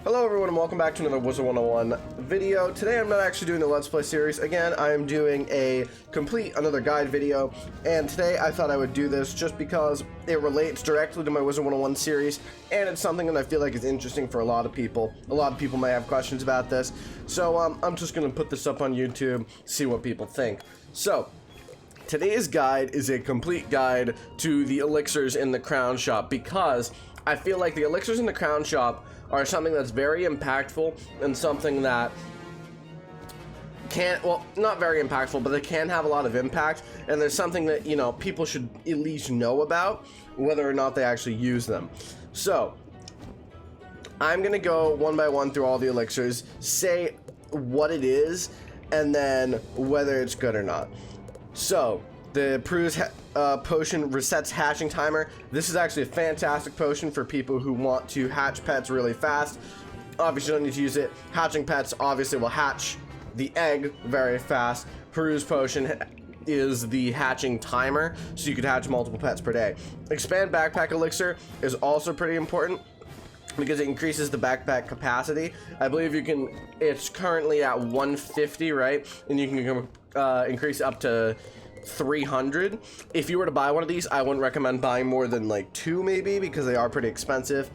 Hello everyone and welcome back to another Wizard101 video. Today I'm not actually doing the Let's Play series. Again, I am doing another guide video, and today I thought I would do this just because it relates directly to my Wizard101 series, and it's something that I feel like is interesting for a lot of people. A lot of people may have questions about this, so I'm just going to put this up on YouTube, see what people think. So, today's guide is a complete guide to the elixirs in the crown shop, because I feel like the elixirs in the crown shop are something that's very impactful and something that can't, well, not very impactful, but they can have a lot of impact, and there's something that, you know, people should at least know about, whether or not they actually use them. So, I'm gonna go one by one through all the elixirs, say what it is, and then whether it's good or not. So, the Prue's potion resets hatching timer. This is actually a fantastic potion for people who want to hatch pets really fast. Obviously, you don't need to use it. Hatching pets obviously will hatch the egg very fast. Prue's potion is the hatching timer, so you could hatch multiple pets per day. Expand backpack elixir is also pretty important because it increases the backpack capacity. I believe you can, it's currently at 150, right? And you can increase it up to 300. If you were to buy one of these, I wouldn't recommend buying more than like 2 maybe, because they are pretty expensive.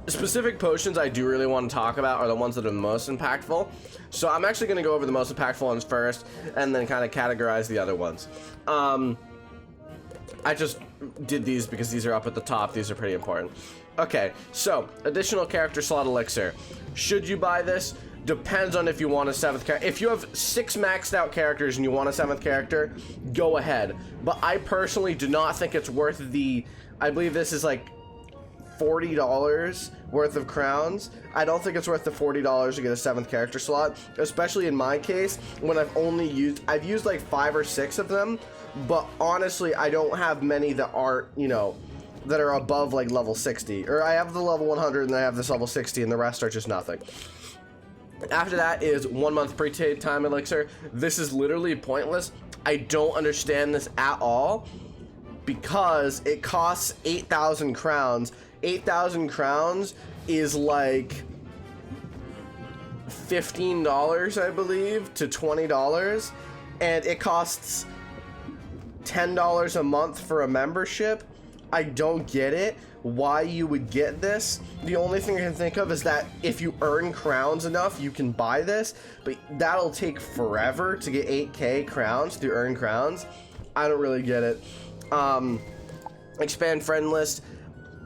Specific potions I do really want to talk about are the ones that are the most impactful, so I'm actually going to go over the most impactful ones first and then kind of categorize the other ones. I just did these because these are up at the top. These are pretty important. Okay, so additional character slot elixir. Should you buy this? Depends on if you want a 7th character. If you have 6 maxed out characters and you want a 7th character, go ahead. But I personally do not think it's worth the, I believe this is like $40 worth of crowns. I don't think it's worth the $40 to get a 7th character slot, especially in my case when I've used like 5 or 6 of them, but honestly I don't have many that aren't, you know, that are above like level 60, or I have the level 100 and I have this level 60 and the rest are just nothing. After that is 1 month pre-paid time elixir. This is literally pointless. I don't understand this at all because it costs 8,000 crowns. 8,000 crowns is like $15, I believe, to $20, and it costs $10 a month for a membership. I don't get it, why you would get this. The only thing I can think of is that if you earn crowns enough, you can buy this, but that'll take forever to get 8k crowns to earn crowns. I don't really get it. Expand friend list.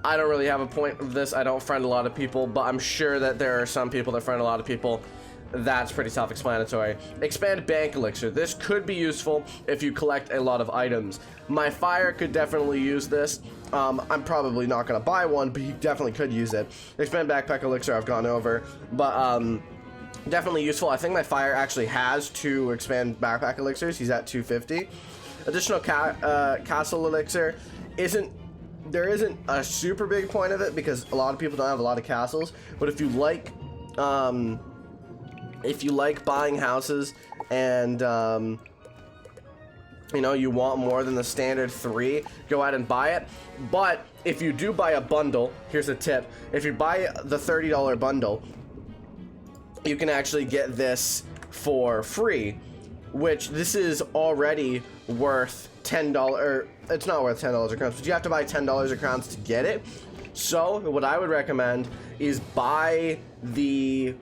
I don't really have a point of this. I don't friend a lot of people, but I'm sure that there are some people that friend a lot of people. That's pretty self-explanatory. Expand bank elixir. This could be useful if you collect a lot of items. My fire could definitely use this. I'm probably not going to buy one, but he definitely could use it. Expand backpack elixir I've gone over, but definitely useful. I think my fire actually has 2 expand backpack elixirs. He's at 250. Additional castle elixir there isn't a super big point of it because a lot of people don't have a lot of castles, but if you like buying houses and you know, you want more than the standard 3, go ahead and buy it. But if you do buy a bundle, here's a tip: if you buy the $30 bundle, you can actually get this for free, which this is already worth $10. It's not worth $10 of crowns, but you have to buy $10 of crowns to get it. So what I would recommend is buy the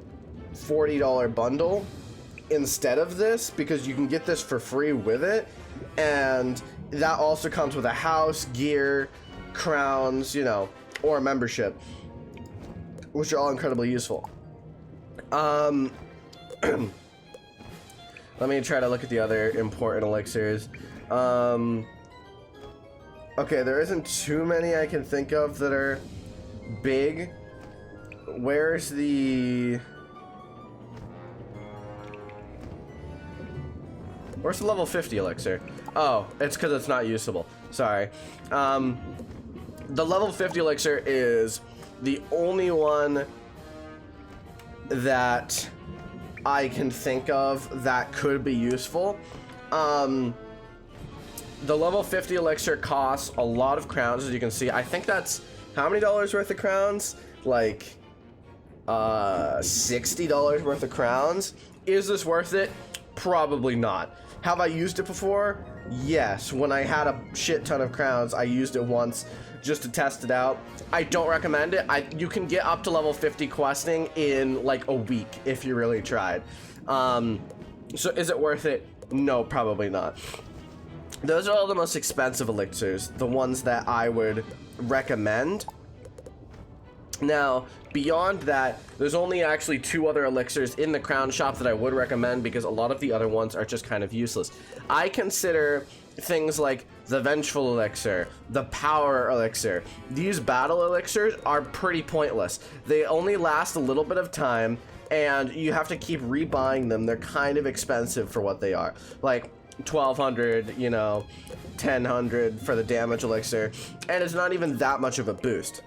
$40 bundle instead of this, because you can get this for free with it, and that also comes with a house, gear, crowns, you know, or a membership, which are all incredibly useful. Let me try to look at the other important elixirs. Okay, there isn't too many I can think of that are big. Where's the level 50 elixir? Oh, it's because it's not usable. Sorry. The level 50 elixir is the only one that I can think of that could be useful. The level 50 elixir costs a lot of crowns, as you can see. I think that's how many dollars worth of crowns? Like $60 worth of crowns. Is this worth it? Probably not. Have I used it before? Yes. When I had a shit ton of crowns, I used it once just to test it out. I don't recommend it. You can get up to level 50 questing in like a week if you really tried. So is it worth it? No, probably not. Those are all the most expensive elixirs, the ones that I would recommend. Now, beyond that, there's only actually 2 other elixirs in the crown shop that I would recommend, because a lot of the other ones are just kind of useless. I consider things like the Vengeful Elixir, the Power Elixir. These battle elixirs are pretty pointless. They only last a little bit of time, and you have to keep rebuying them. They're kind of expensive for what they are. Like 1200, you know, 1000 for the damage elixir, and it's not even that much of a boost.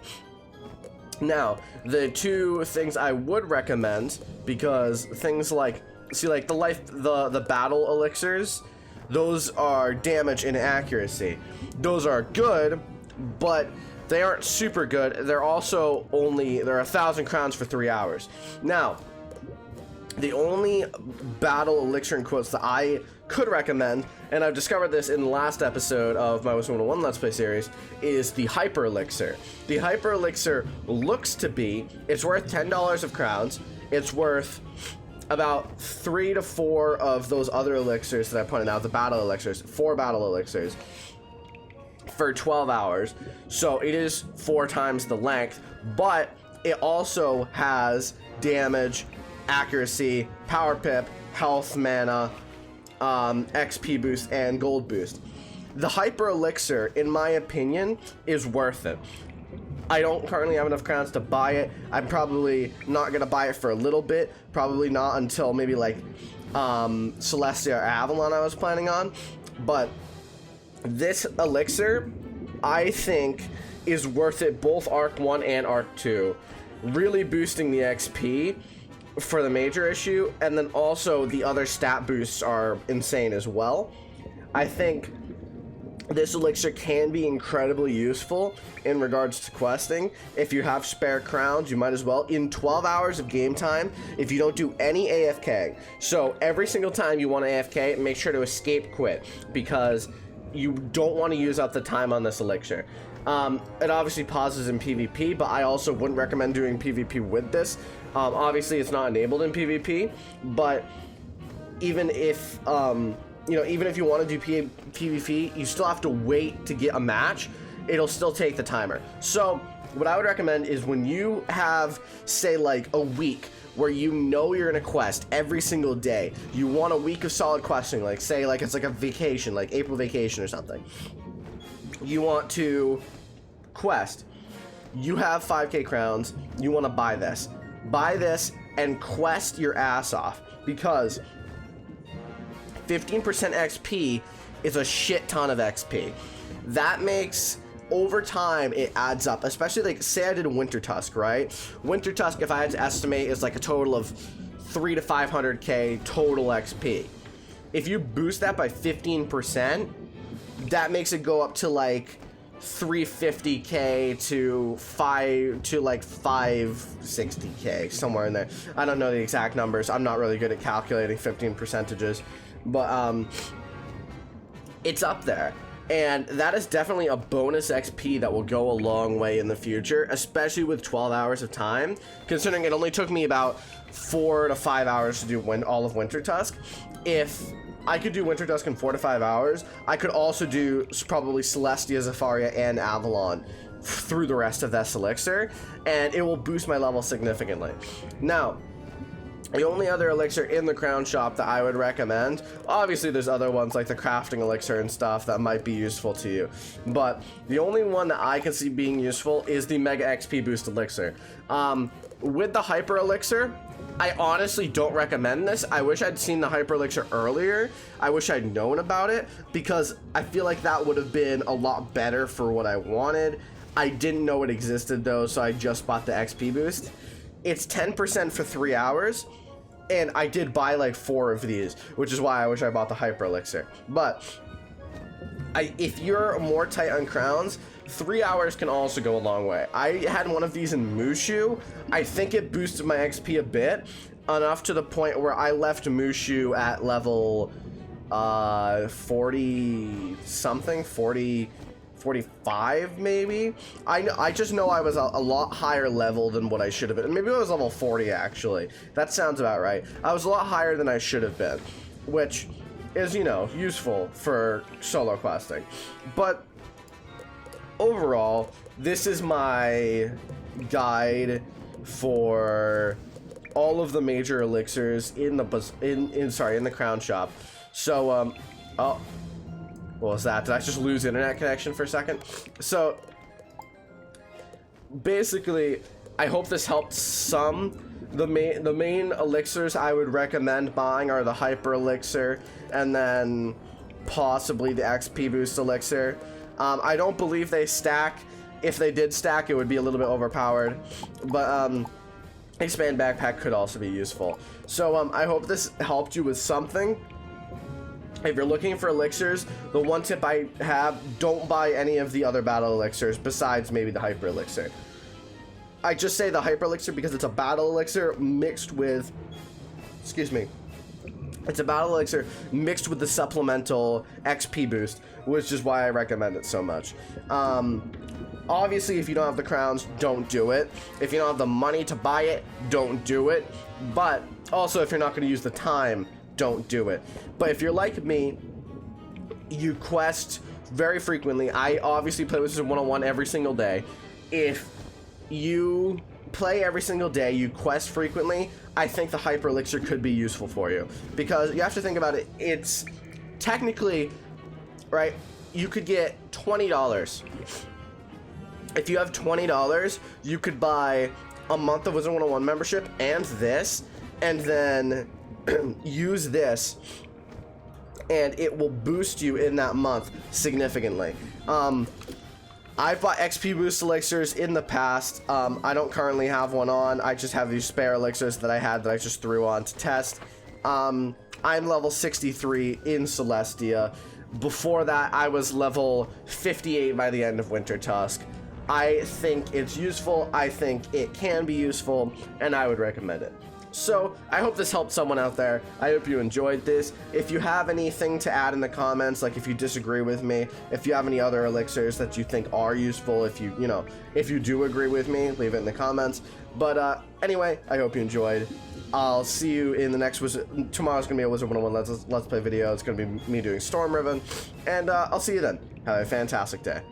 Now, the 2 things I would recommend, because things like, see, like the battle elixirs, those are damage and accuracy. Those are good, but they aren't super good. They're also they're 1,000 crowns for 3 hours. Now, the only battle elixir in quotes that I could recommend, and I've discovered this in the last episode of my Wizard101 Let's Play series, is the Hyper Elixir. The Hyper Elixir looks to be, it's worth $10 of crowns. It's worth about 3 to 4 of those other elixirs that I pointed out, the battle elixirs, 4 battle elixirs for 12 hours. So it is 4 times the length, but it also has damage, accuracy, power pip, health, mana, XP boost, and gold boost. The Hyper Elixir, in my opinion, is worth it. I don't currently have enough crowns to buy it. I'm probably not going to buy it for a little bit. Probably not until maybe like Celestia or Avalon I was planning on. But this elixir, I think, is worth it both Arc 1 and Arc 2. Really boosting the XP for the major issue, and then also the other stat boosts are insane as well. I think this elixir can be incredibly useful in regards to questing. If you have spare crowns, you might as well. In 12 hours of game time, if you don't do any AFK, so every single time you want to AFK, make sure to escape quit, because you don't want to use up the time on this elixir. It obviously pauses in PvP, but I also wouldn't recommend doing PvP with this. Obviously, it's not enabled in PvP, but even if, even if you want to do PvP, you still have to wait to get a match. It'll still take the timer. So what I would recommend is when you have, say, like a week where you know you're in a quest every single day, you want a week of solid questing, like say like it's like a vacation, like April vacation or something. You want to quest. You have 5k crowns. You want to buy this. Buy this and quest your ass off, because 15% XP is a shit ton of XP. That makes, over time, it adds up. Especially like, say I did a Winter Tusk, right? Winter Tusk, if I had to estimate, is like a total of 3 to 500k total XP. If you boost that by 15%, that makes it go up to like 350k to 560k, somewhere in there. I don't know the exact numbers. I'm not really good at calculating 15 percentages, but it's up there. And that is definitely a bonus XP that will go a long way in the future, especially with 12 hours of time, considering it only took me about 4 to 5 hours to do all of Winter Tusk. If I could do Winter Tusk in 4 to 5 hours, I could also do probably Celestia, Zafaria, and Avalon through the rest of this elixir, and it will boost my level significantly. Now, the only other elixir in the crown shop that I would recommend, obviously there's other ones like the crafting elixir and stuff that might be useful to you, but the only one that I can see being useful is the Mega XP Boost Elixir. With the Hyper Elixir, I honestly don't recommend this. I wish I'd seen the Hyper Elixir earlier. I wish I'd known about it, because I feel like that would have been a lot better for what I wanted. I didn't know it existed though, so I just bought the XP boost. It's 10% for 3 hours, and I did buy like 4 of these, which is why I wish I bought the Hyper Elixir. But if you're more tight on crowns, 3 hours can also go a long way. I had one of these in Mushu. I think it boosted my XP a bit, enough to the point where I left Mushu at level 40 something, 45 maybe. I just know I was a lot higher level than what I should have been. Maybe I was level 40 actually. That sounds about right. I was a lot higher than I should have been, which is, you know, useful for solo questing. But overall, this is my guide for all of the major elixirs in the in the crown shop. So oh, what was that? Did I just lose internet connection for a second? So basically, I hope this helped some. The main elixirs I would recommend buying are the Hyper Elixir and then possibly the XP Boost Elixir. I don't believe they stack. If they did stack, it would be a little bit overpowered. But Expand Backpack could also be useful. So I hope this helped you with something. If you're looking for elixirs, the one tip I have, don't buy any of the other battle elixirs besides maybe the Hyper Elixir. I just say the Hyper Elixir because it's a battle elixir mixed with, excuse me, it's a battle elixir mixed with the supplemental XP boost, which is why I recommend it so much. Obviously, if you don't have the crowns, don't do it. If you don't have the money to buy it, don't do it. But also, if you're not going to use the time, don't do it. But if you're like me, you quest very frequently. I obviously play Wizard101 every single day. If you play every single day, you quest frequently, I think the Hyper Elixir could be useful for you. Because you have to think about it, it's technically, right, you could get $20. If you have $20, you could buy a month of Wizard101 membership and this, and then use this, and it will boost you in that month significantly. I've bought XP Boost Elixirs in the past. I don't currently have one on. I just have these spare elixirs that I had that I just threw on to test. I'm level 63 in Celestia. Before that, I was level 58 by the end of Winter Tusk. I think it's useful, I think it can be useful, and I would recommend it. So, I hope this helped someone out there. I hope you enjoyed this. If you have anything to add in the comments, like if you disagree with me, if you have any other elixirs that you think are useful, if you do agree with me, leave it in the comments. But anyway, I hope you enjoyed. I'll see you in the next tomorrow's gonna be a Wizard101 Let's Play video. It's gonna be me doing Storm Riven, and I'll see you then. Have a fantastic day.